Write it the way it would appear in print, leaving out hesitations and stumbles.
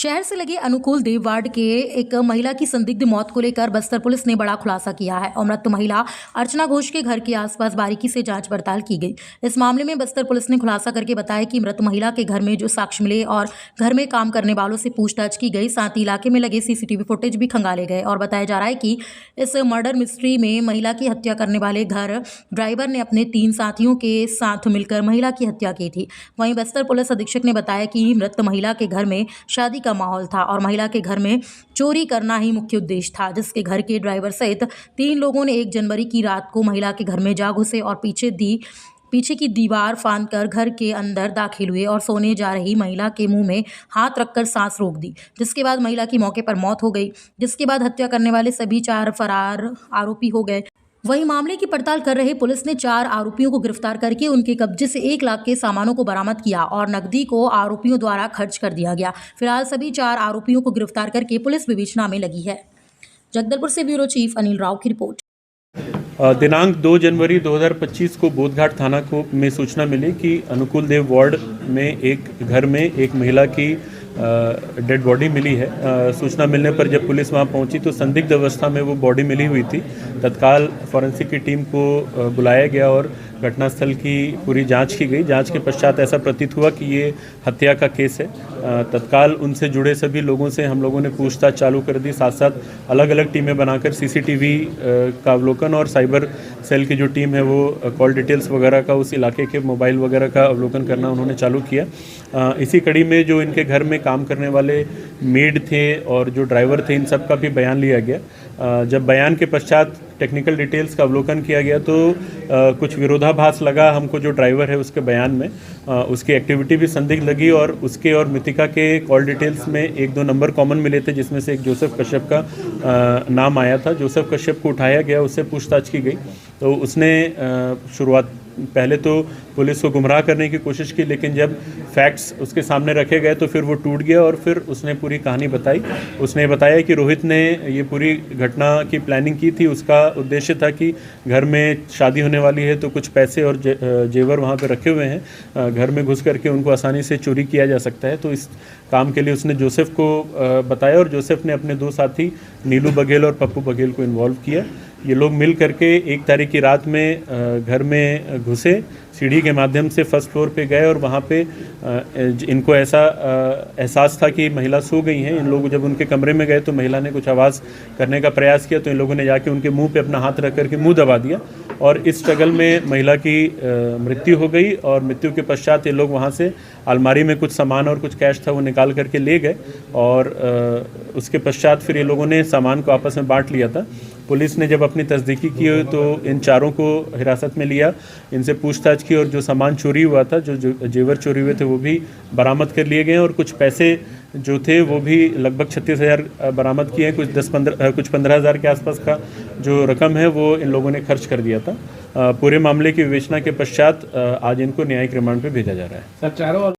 शहर से लगे अनुकूल देव वार्ड के एक महिला की संदिग्ध मौत को लेकर बस्तर पुलिस ने बड़ा खुलासा किया है और मृत महिला अर्चना घोष के घर के आसपास बारीकी से जांच पड़ताल की गई। इस मामले में बस्तर पुलिस ने खुलासा करके बताया कि मृत महिला के घर में जो साक्ष्य मिले और घर में काम करने वालों से पूछताछ की गई, साथ ही इलाके में लगे सीसीटीवी फुटेज भी खंगाले गए और बताया जा रहा है कि इस मर्डर मिस्ट्री में महिला की हत्या करने वाले घर ड्राइवर ने अपने 3 साथियों के साथ मिलकर महिला की हत्या की थी। वहीं बस्तर पुलिस अधीक्षक ने बताया कि मृत महिला के घर में शादी का माहौल था और महिला के घर में चोरी करना ही मुख्य उद्देश्य था, जिसके घर के ड्राइवर सहित 3 लोगों ने 1 जनवरी की रात को महिला के घर में जा घुसे और पीछे की दीवार फांदकर घर के अंदर दाखिल हुए और सोने जा रही महिला के मुंह में हाथ रखकर सांस रोक दी, जिसके बाद महिला की मौके पर मौत हो गई। जिसके बाद हत्या करने वाले सभी 4 फरार आरोपी हो गए। वहीं मामले की पड़ताल कर रहे पुलिस ने 4 आरोपियों को गिरफ्तार करके उनके कब्जे से 1 लाख के सामानों को बरामद किया और नकदी को आरोपियों द्वारा खर्च कर दिया गया। फिलहाल सभी 4 आरोपियों को गिरफ्तार करके पुलिस विवेचना में लगी है। जगदलपुर से ब्यूरो चीफ अनिल राव की रिपोर्ट। दिनांक 2 जनवरी 2025 को बोधघाट थाना को में सूचना मिली कि अनुकूल देव वार्ड में एक घर में एक महिला की डेड बॉडी मिली है। सूचना मिलने पर जब पुलिस वहां पहुंची तो संदिग्ध अवस्था में वो बॉडी मिली हुई थी। तत्काल फॉरेंसिक की टीम को बुलाया गया और घटनास्थल की पूरी जांच की गई। जांच के पश्चात ऐसा प्रतीत हुआ कि ये हत्या का केस है। तत्काल उनसे जुड़े सभी लोगों से हम लोगों ने पूछताछ चालू कर दी। साथ साथ अलग अलग टीमें बनाकर सीसीटीवी का अवलोकन और साइबर सेल की जो टीम है वो कॉल डिटेल्स वगैरह का, उस इलाके के मोबाइल वगैरह का अवलोकन करना उन्होंने चालू किया। इसी कड़ी में जो इनके घर में काम करने वाले मेड थे और जो ड्राइवर थे, इन सब का भी बयान लिया गया। जब बयान के पश्चात टेक्निकल डिटेल्स का अवलोकन किया गया तो कुछ विरोधाभास लगा हमको जो ड्राइवर है उसके बयान में। उसकी एक्टिविटी भी संदिग्ध लगी और उसके और मृतिका के कॉल डिटेल्स में 1-2 नंबर कॉमन मिले थे, जिसमें से एक जोसेफ कश्यप का नाम आया था। जोसेफ कश्यप को उठाया गया, उससे पूछताछ की गई तो उसने शुरुआत पहले तो पुलिस को गुमराह करने की कोशिश की, लेकिन जब फैक्ट्स उसके सामने रखे गए तो फिर वो टूट गया और फिर उसने पूरी कहानी बताई। उसने बताया कि रोहित ने ये पूरी घटना की प्लानिंग की थी। उसका उद्देश्य था कि घर में शादी होने वाली है तो कुछ पैसे और जेवर वहाँ पे रखे हुए हैं, घर में घुस करके उनको आसानी से चोरी किया जा सकता है। तो इस काम के लिए उसने जोसेफ को बताया और जोसेफ ने अपने 2 साथी नीलू बघेल और पप्पू बघेल को इन्वॉल्व किया। ये लोग मिल करके 1 तारीख की रात में घर में घुसे, सीढ़ी के माध्यम से फर्स्ट फ्लोर पे गए और वहाँ पे इनको ऐसा एहसास था कि महिला सो गई हैं। इन लोग जब उनके कमरे में गए तो महिला ने कुछ आवाज़ करने का प्रयास किया तो इन लोगों ने जाके उनके मुंह पे अपना हाथ रख करके मुंह दबा दिया और इस स्ट्रगल में महिला की मृत्यु हो गई। और मृत्यु के पश्चात ये लोग वहाँ से अलमारी में कुछ सामान और कुछ कैश था वो निकाल करके ले गए और उसके पश्चात फिर ये लोगों ने सामान को आपस में बांट लिया था। पुलिस ने जब अपनी तस्दीकी की तो इन 4 को हिरासत में लिया, इनसे पूछताछ की और जो सामान चोरी हुआ था, जो जेवर चोरी हुए थे वो भी बरामद कर लिए गए और कुछ पैसे जो थे वो भी लगभग 36,000 बरामद किए हैं। कुछ 15,000 के आसपास का जो रकम है वो इन लोगों ने खर्च कर दिया था। पूरे मामले की विवेचना के पश्चात आज इनको न्यायिक रिमांड पे भेजा जा रहा है।